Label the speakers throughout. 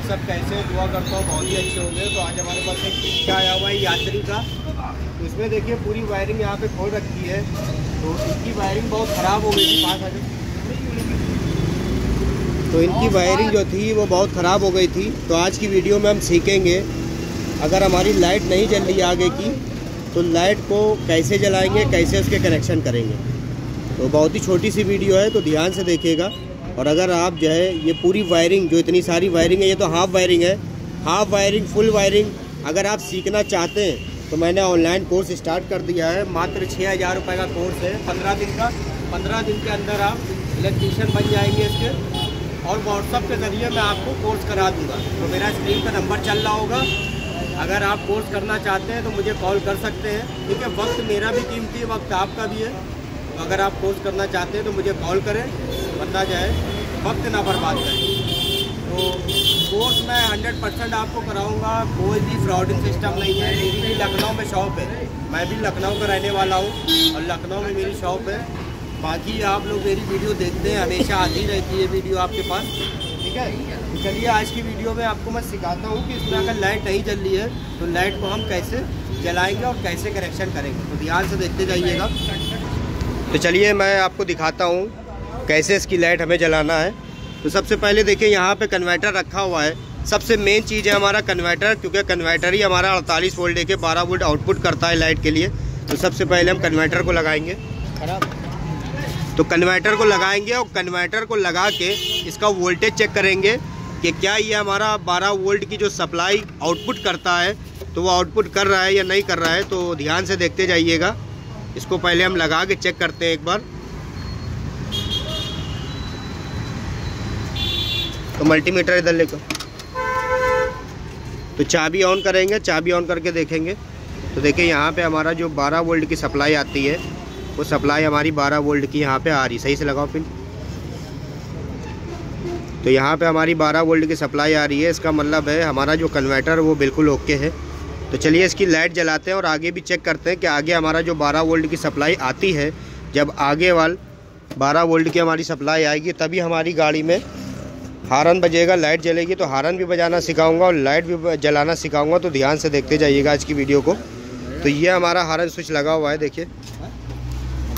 Speaker 1: सब कैसे हो? दुआ करता हूँ बहुत ही अच्छे होंगे। तो आज हमारे पास एक रिक्शा आया हुआ है यात्री का। तो इसमें देखिए पूरी वायरिंग यहाँ पे खोल रखी है। तो इनकी वायरिंग बहुत ख़राब हो गई थी। 5,000 तो इनकी वायरिंग जो थी वो बहुत ख़राब हो गई थी। तो आज की वीडियो में हम सीखेंगे, अगर हमारी लाइट नहीं जल रही आगे की तो लाइट को कैसे जलाएंगे, कैसे उसके कनेक्शन करेंगे। तो बहुत ही छोटी सी वीडियो है, तो ध्यान से देखिएगा। और अगर आप जो है ये पूरी वायरिंग, जो इतनी सारी वायरिंग है, ये तो हाफ वायरिंग है, हाफ वायरिंग फुल वायरिंग अगर आप सीखना चाहते हैं तो मैंने ऑनलाइन कोर्स स्टार्ट कर दिया है। मात्र 6,000 रुपये का कोर्स है, 15 दिन का। 15 दिन के अंदर आप इलेक्ट्रीशियन बन जाएंगे इसके। और व्हाट्सअप के ज़रिए मैं आपको कोर्स करा दूँगा। तो मेरा स्क्रीन पर नंबर चल रहा होगा। अगर आप कोर्स करना चाहते हैं तो मुझे कॉल कर सकते हैं, ठीक है। वक्त मेरा भी कीमती है, वक्त आपका भी है। तो अगर आप कोर्स करना चाहते हैं तो मुझे कॉल करें, बंदा जाए, वक्त ना बर्बाद करें। तो कोर्स मैं 100% आपको कराऊंगा। कोई भी फ्रॉडिंग सिस्टम नहीं है। मेरी भी लखनऊ में शॉप है, मैं भी लखनऊ का रहने वाला हूँ और लखनऊ में मेरी शॉप है। बाकी आप लोग मेरी वीडियो देखते हैं, हमेशा आती रहती है वीडियो आपके पास, ठीक है। तो चलिए आज की वीडियो में आपको मैं सिखाता हूँ कि इसमें अगर लाइट नहीं जल रही है तो लाइट को हम कैसे जलाएँगे और कैसे कनेक्शन करेंगे। तो ध्यान से देखते जाइएगा। तो चलिए मैं आपको दिखाता हूँ कैसे इसकी लाइट हमें जलाना है। तो सबसे पहले देखिए यहाँ पे कन्वर्टर रखा हुआ है। सबसे मेन चीज़ है हमारा कन्वर्टर, क्योंकि कन्वर्टर ही हमारा 48 वोल्ट लेके 12 वोल्ट आउटपुट करता है लाइट के लिए। तो सबसे पहले हम कन्वर्टर को लगाएंगे। तो कन्वर्टर को लगाएंगे और कन्वर्टर को लगा के इसका वोल्टेज चेक करेंगे कि क्या ये हमारा 12 वोल्ट की जो सप्लाई आउटपुट करता है तो वो आउटपुट कर रहा है या नहीं कर रहा है। तो ध्यान से देखते जाइएगा। इसको पहले हम लगा के चेक करते हैं एक बार। तो मल्टीमीटर इधर लेकर तो चाबी ऑन करेंगे, चाबी ऑन करके देखेंगे। तो देखिए यहाँ पे हमारा जो 12 वोल्ट की सप्लाई आती है वो सप्लाई हमारी 12 वोल्ट की यहाँ पे आ रही। सही से लगाओ पिन। तो यहाँ पे हमारी 12 वोल्ट की सप्लाई आ रही है। इसका मतलब है हमारा जो कन्वर्टर वो बिल्कुल ओके है। तो चलिए इसकी लाइट जलाते हैं और आगे भी चेक करते हैं कि आगे हमारा जो 12 वोल्ट की सप्लाई आती है, जब आगे वाल 12 वोल्ट की हमारी सप्लाई आएगी तभी हमारी गाड़ी में हारन बजेगा, लाइट जलेगी। तो हारन भी बजाना सिखाऊंगा और लाइट भी जलाना सिखाऊंगा। तो ध्यान से देखते जाइएगा आज की वीडियो को। तो ये हमारा हारन स्विच लगा हुआ है, देखिए,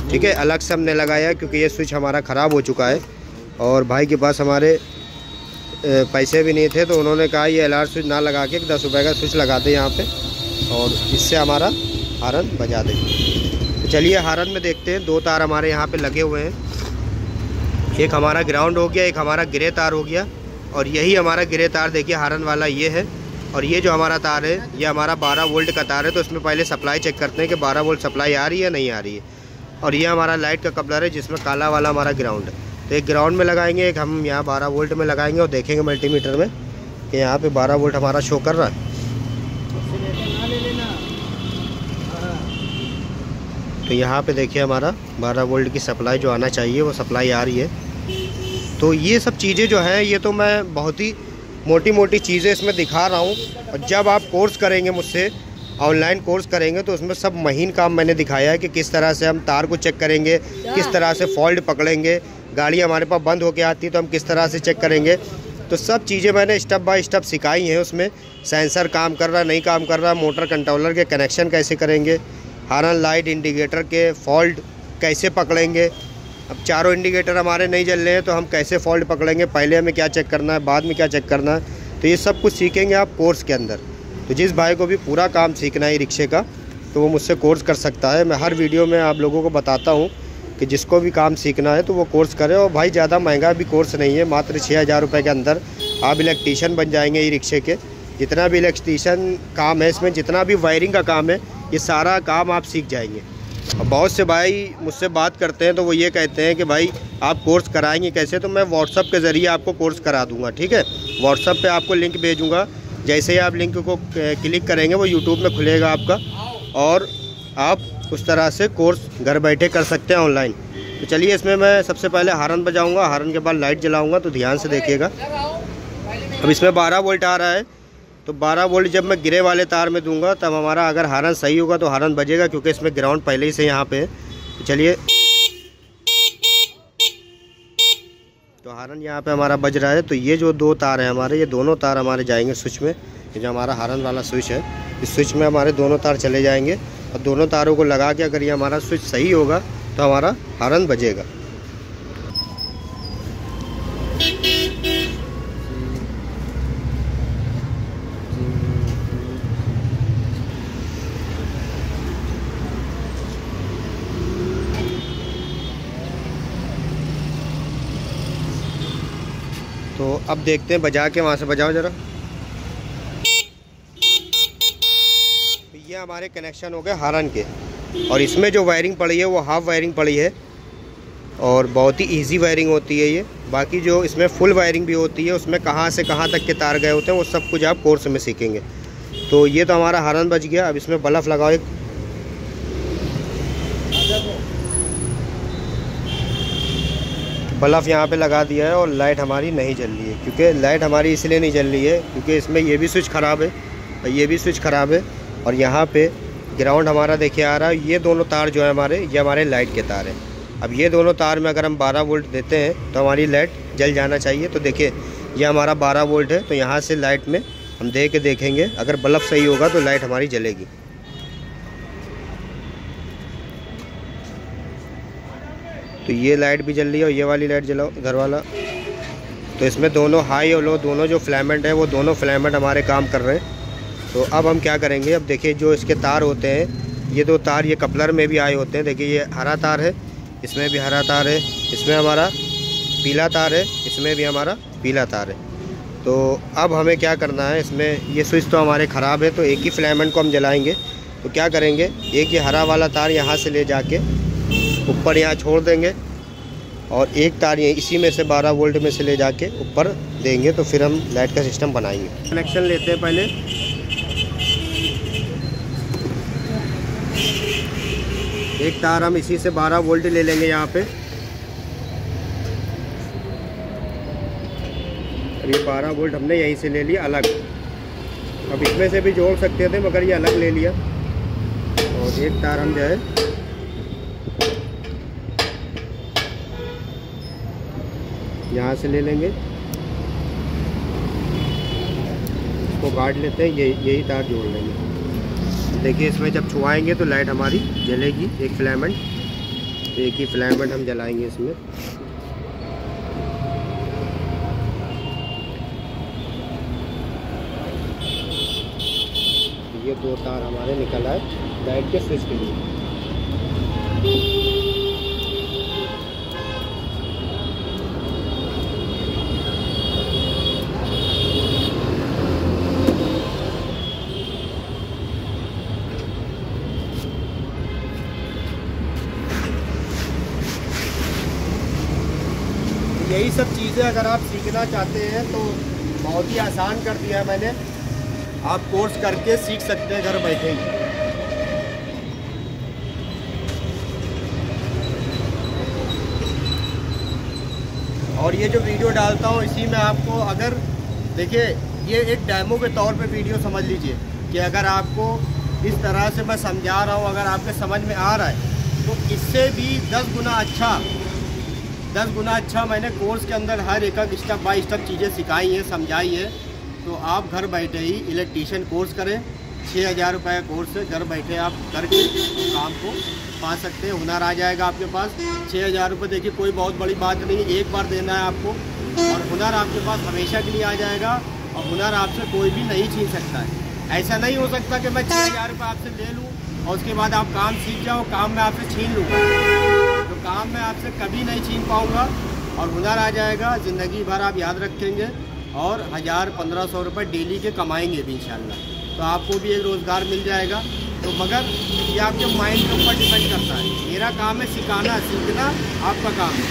Speaker 1: ठीक है। अलग से हमने लगाया है क्योंकि ये स्विच हमारा ख़राब हो चुका है और भाई के पास हमारे पैसे भी नहीं थे। तो उन्होंने कहा ये LR स्विच ना लगा के 10 रुपये का स्विच लगा दे यहाँ पे और इससे हमारा हारन बजा दे। तो चलिए हारन में देखते हैं। 2 तार हमारे यहाँ पे लगे हुए हैं। एक हमारा ग्राउंड हो गया, एक हमारा ग्रे तार हो गया। और यही हमारा ग्रे तार देखिए हारन वाला ये है। और ये जो हमारा तार है ये हमारा 12 वोल्ट का तार है। तो इसमें पहले सप्लाई चेक करते हैं कि 12 वोल्ट सप्लाई आ रही है नहीं आ रही है। और ये हमारा लाइट का कपलर है जिसमें काला वाला हमारा ग्राउंड है। तो एक ग्राउंड में लगाएंगे, एक हम यहाँ 12 वोल्ट में लगाएंगे और देखेंगे मल्टीमीटर में कि यहाँ पे 12 वोल्ट हमारा शो कर रहा है। तो यहाँ पे देखिए हमारा 12 वोल्ट की सप्लाई जो आना चाहिए वो सप्लाई आ रही है। तो ये सब चीज़ें जो हैं ये तो मैं बहुत ही मोटी मोटी चीज़ें इसमें दिखा रहा हूँ। और जब आप कोर्स करेंगे मुझसे, ऑनलाइन कोर्स करेंगे, तो उसमें सब महीन काम मैंने दिखाया है कि किस तरह से हम तार को चेक करेंगे, किस तरह से फॉल्ट पकड़ेंगे। गाड़ी हमारे पास बंद होके आती है तो हम किस तरह से चेक करेंगे। तो सब चीज़ें मैंने स्टेप बाय स्टेप सिखाई हैं। उसमें सेंसर काम कर रहा नहीं काम कर रहा, मोटर कंट्रोलर के कनेक्शन कैसे करेंगे, हारन लाइट इंडिकेटर के फॉल्ट कैसे पकड़ेंगे। अब चारों इंडिकेटर हमारे नहीं जल रहे हैं तो हम कैसे फॉल्ट पकड़ेंगे, पहले हमें क्या चेक करना है, बाद में क्या चेक करना है। तो ये सब कुछ सीखेंगे आप कोर्स के अंदर। तो जिस भाई को भी पूरा काम सीखना है रिक्शे का तो वो मुझसे कोर्स कर सकता है। मैं हर वीडियो में आप लोगों को बताता हूँ कि जिसको भी काम सीखना है तो वो कोर्स करे। और भाई ज़्यादा महंगा भी कोर्स नहीं है, मात्र 6,000 रुपये के अंदर आप इलेक्ट्रीशियन बन जाएंगे। ई रिक्शे के जितना भी इलेक्ट्रीशियन काम है, इसमें जितना भी वायरिंग का काम है, ये सारा काम आप सीख जाएंगे। और बहुत से भाई मुझसे बात करते हैं तो वो ये कहते हैं कि भाई आप कोर्स कराएंगे कैसे। तो मैं व्हाट्सअप के ज़रिए आपको कोर्स करा दूँगा, ठीक है। व्हाट्सअप पे आपको लिंक भेजूँगा। जैसे ही आप लिंक को क्लिक करेंगे वो यूट्यूब में खुलेगा आपका और आप उस तरह से कोर्स घर बैठे कर सकते हैं ऑनलाइन। तो चलिए इसमें मैं सबसे पहले हारन बजाऊँगा, हारन के बाद लाइट जलाऊँगा। तो ध्यान से देखिएगा। अब इसमें 12 वोल्ट आ रहा है। तो 12 वोल्ट जब मैं गिरे वाले तार में दूंगा तब हमारा अगर हारन सही होगा तो हारन बजेगा, क्योंकि इसमें ग्राउंड पहले ही से यहाँ पे है। तो चलिए, तो हारन यहाँ पे हमारा बज रहा है, तो ये जो 2 तार हैं हमारे, ये दोनों तार हमारे जाएंगे स्विच में। ये जो हमारा हारन वाला स्विच है, इस स्विच में हमारे दोनों तार चले जाएंगे और दोनों तारों को लगा के अगर ये हमारा स्विच सही होगा तो हमारा हारन बजेगा। तो अब देखते हैं, बजा के वहाँ से बजाओ ज़रा। तो ये हमारे कनेक्शन हो गए हारन के, और इसमें जो वायरिंग पड़ी है वो हाफ वायरिंग पड़ी है और बहुत ही इजी वायरिंग होती है ये। बाकी जो इसमें फुल वायरिंग भी होती है, उसमें कहाँ से कहाँ तक के तार गए होते हैं वो सब कुछ आप कोर्स में सीखेंगे। तो ये तो हमारा हारन बज गया। अब इसमें बल्ब लगाओ एक। बल्ब यहाँ पे लगा दिया है और लाइट हमारी नहीं जल रही है, क्योंकि लाइट हमारी इसलिए नहीं जल रही है क्योंकि इसमें ये भी स्विच ख़राब है और ये भी स्विच ख़राब है, और यहाँ पे ग्राउंड हमारा देखिए आ रहा है। ये दोनों तार जो है हमारे, ये हमारे लाइट के तार हैं। अब ये दोनों तार में अगर हम 12 वोल्ट देते हैं तो हमारी लाइट जल जाना चाहिए। तो देखिए ये हमारा 12 वोल्ट है, तो यहाँ से लाइट में हम दे के देखेंगे, अगर बल्ब सही होगा तो लाइट हमारी जलेगी। तो ये लाइट भी जल रही है और ये वाली लाइट जलाओ घर वाला। तो इसमें दोनों हाई और लो, दोनों जो फिलामेंट है वो दोनों फिलामेंट हमारे काम कर रहे हैं। तो अब हम क्या करेंगे, अब देखिए जो इसके तार होते हैं, ये 2 तार ये कपलर में भी आए होते हैं। देखिए ये हरा तार है, इसमें भी हरा तार है, इसमें हमारा पीला तार है, इसमें भी हमारा पीला तार है। तो अब हमें क्या करना है, इसमें ये स्विच तो हमारे ख़राब है, तो एक ही फिलामेंट को हम जलाएँगे। तो क्या करेंगे, एक ये हरा वाला तार यहाँ से ले जाके ऊपर यहाँ छोड़ देंगे और एक तार ये इसी में से 12 वोल्ट में से ले जाके ऊपर देंगे, तो फिर हम लाइट का सिस्टम बनाएंगे। कनेक्शन लेते हैं पहले। एक तार हम इसी से 12 वोल्ट ले लेंगे यहाँ पे। अब ये 12 वोल्ट हमने यहीं से ले लिया अलग। अब इसमें से भी जोड़ सकते थे मगर ये अलग ले लिया। और एक तार हम जो है यहाँ से ले लेंगे, इसको काट लेते हैं, यही तार जोड़ लेंगे। देखिए इसमें जब छुआएंगे तो लाइट हमारी जलेगी, एक फिलामेंट। तो एक ही फिलामेंट हम जलाएंगे इसमें। ये 2 तार हमारे निकल आए लाइट के स्विच के लिए। यही सब चीज़ें अगर आप सीखना चाहते हैं तो बहुत ही आसान कर दिया है मैंने। आप कोर्स करके सीख सकते हैं घर बैठे ही। और ये जो वीडियो डालता हूँ इसी में आपको, अगर देखिए ये एक डेमो के तौर पे वीडियो समझ लीजिए कि अगर आपको इस तरह से मैं समझा रहा हूँ, अगर आपके समझ में आ रहा है तो इससे भी 10 गुना अच्छा मैंने कोर्स के अंदर हर एक स्टेप बाय स्टेप चीज़ें सिखाई हैं, समझाई है। तो आप घर बैठे ही इलेक्ट्रीशियन कोर्स करें, 6000 रुपये का कोर्स है, घर बैठे आप करके काम को पा सकते हैं। हुनर आ जाएगा आपके पास। 6000 रुपये देखिए कोई बहुत बड़ी बात नहीं है, एक बार देना है आपको, और हुनर आपके पास हमेशा के लिए आ जाएगा। और हुनर आपसे कोई भी नहीं छीन सकता है। ऐसा नहीं हो सकता कि मैं 6000 रुपये आपसे ले लूँ और उसके बाद आप काम सीख जाओ, काम में आपसे छीन लूँगा। तो काम में आपसे कभी नहीं छीन पाऊँगा और हुनर आ जाएगा। ज़िंदगी भर आप याद रखेंगे और 1000-1500 रुपये डेली के कमाएंगे भी इंशाल्लाह। तो आपको भी एक रोज़गार मिल जाएगा। तो मगर ये आपके माइंड के ऊपर डिपेंड करता है। मेरा काम है सिखाना, सीखना आपका काम है।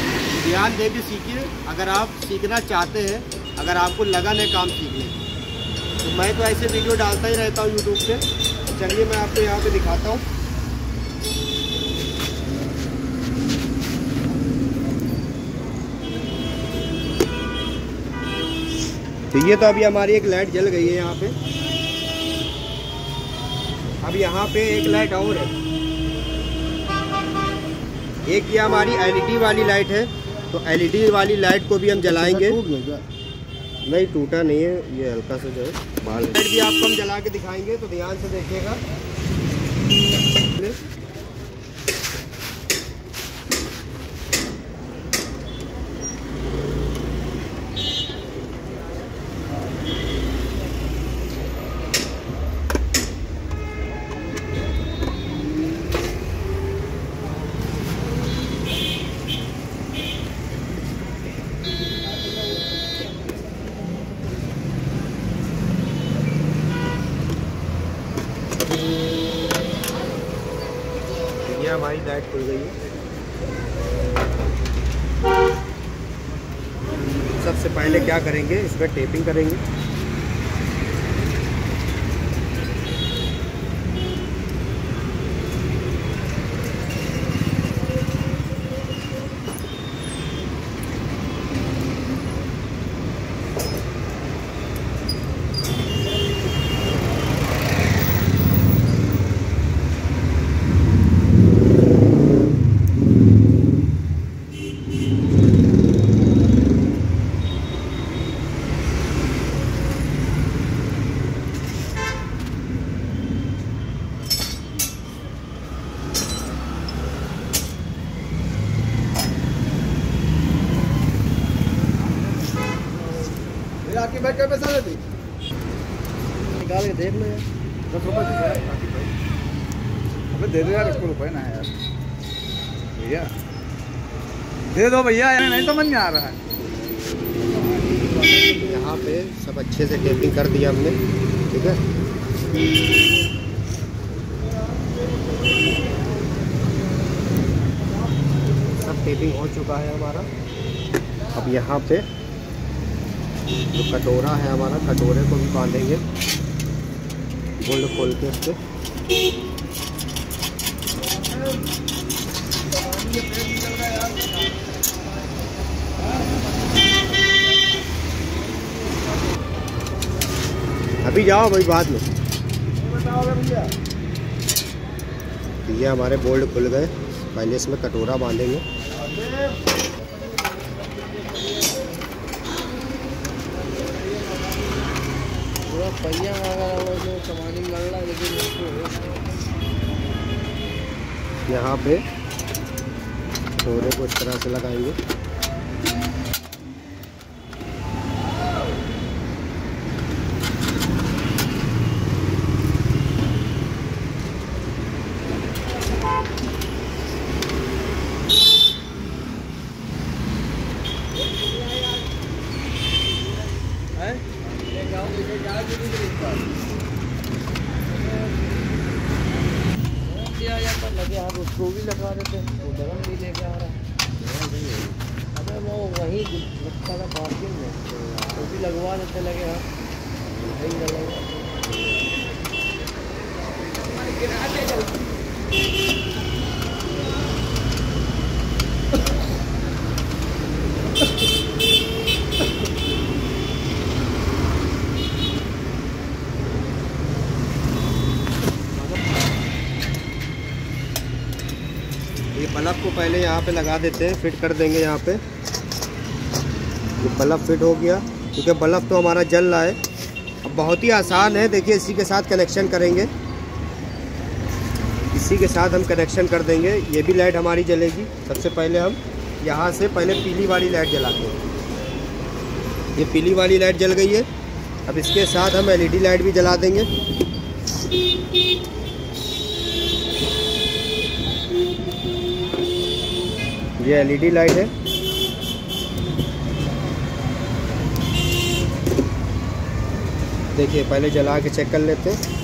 Speaker 1: ध्यान दे के सीखिए अगर आप सीखना चाहते हैं, अगर आपको लगन है काम सीखने की। तो मैं तो ऐसे वीडियो डालता ही रहता हूँ यूट्यूब पे। चलिए मैं आपको यहाँ पे दिखाता हूँ। तो ये तो अभी हमारी एक लाइट जल गई है यहाँ पे। अब यहाँ पे एक लाइट और है। एक ये हमारी LED वाली लाइट है तो एलईडी वाली लाइट को भी हम जलाएंगे। नहीं टूटा नहीं है, ये हल्का सा जो है बाहर। लाइट भी आपको हम जला के दिखाएंगे, तो ध्यान से देखिएगा। हमारी लाइट खुल गई है। सबसे पहले क्या करेंगे, इसमें टेपिंग करेंगे।
Speaker 2: आपकी बाइक का पैसा देती निकाल के देख लो यार। 10 रुपये दे यार, अबे दे दो यार, इसको रुपये ना है यार भैया, दे दो भैया यार, नहीं समझ में आ रहा है।
Speaker 1: यहाँ पे सब अच्छे से टेपिंग कर दिया हमने, ठीक है। सब टेपिंग हो चुका है हमारा। अब यहाँ पे जो कटोरा है हमारा, कटोरे को भी बांधेंगे बोल्ट खोल के उससे। अभी जाओ भाई, बाद में। ये हमारे बोल्ट खुल गए। पहले इसमें कटोरा बांधेंगे।
Speaker 2: पहिया लेकिन
Speaker 1: यहाँ पे कटोरे को इस तरह से लगाएंगे।
Speaker 2: लगे आप उसको भी लगवा देते, वो दरम भी लेके आ रहा है। अबे वो वही लगता था पार्किंग में, वो भी लगवा देते। लगे हाँ वही लगवा।
Speaker 1: ये बल्ब को पहले यहाँ पे लगा देते हैं, फिट कर देंगे यहाँ पे। ये बल्ब फिट हो गया, क्योंकि बल्ब तो हमारा जल रहा है। अब बहुत ही आसान है, देखिए इसी के साथ कनेक्शन करेंगे। इसी के साथ हम कनेक्शन कर देंगे। ये भी लाइट हमारी जलेगी। सबसे पहले हम यहाँ से पहले पीली वाली लाइट जलाते हैं। ये पीली वाली लाइट जल गई है। अब इसके साथ हम एलईडी लाइट भी जला देंगे। ये एलईडी लाइट है। देखिए पहले जला के चेक कर लेते हैं।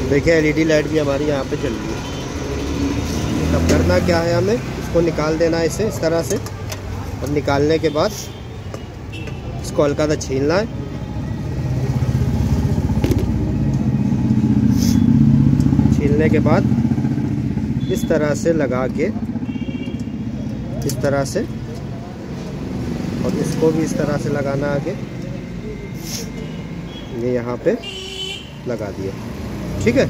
Speaker 1: देखिए एलईडी लाइट भी हमारी यहाँ पे चल रही है। तब करना क्या है, हमें इसको निकाल देना है इसे इस तरह से। और निकालने के बाद इसको हल्का सा छीलना है। करने के बाद इस तरह से लगा के, इस तरह से, और इसको भी इस तरह से लगाना आगे, ये यहाँ पे लगा दिए। ठीक है,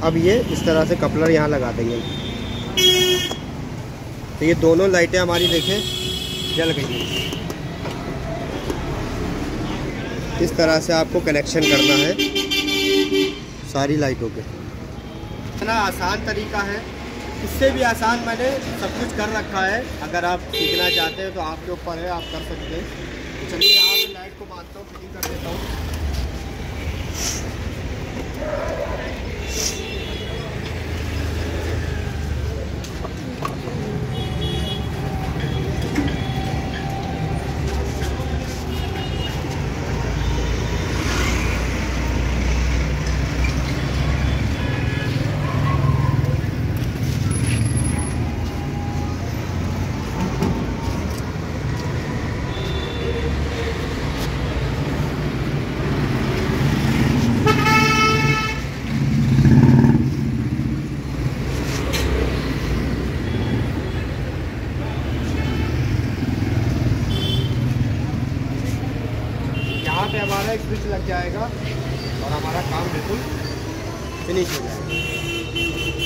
Speaker 1: अब ये इस तरह से कपलर यहाँ लगा देंगे। तो ये दोनों लाइटें हमारी देखें जल गई हैं। इस तरह से आपको कनेक्शन करना है सारी लाइटों के। इतना आसान तरीका है, इससे भी आसान मैंने सब कुछ कर रखा है। अगर आप सीखना चाहते हैं तो आपके ऊपर है, आप कर सकते हैं। तो चलिए यहाँ पे लाइट को बांधता हूँ, फिटिंग कर देता हूँ। यहाँ पे हमारा एक स्विच लग जाएगा और हमारा काम बिल्कुल फिनिश हो जाएगा।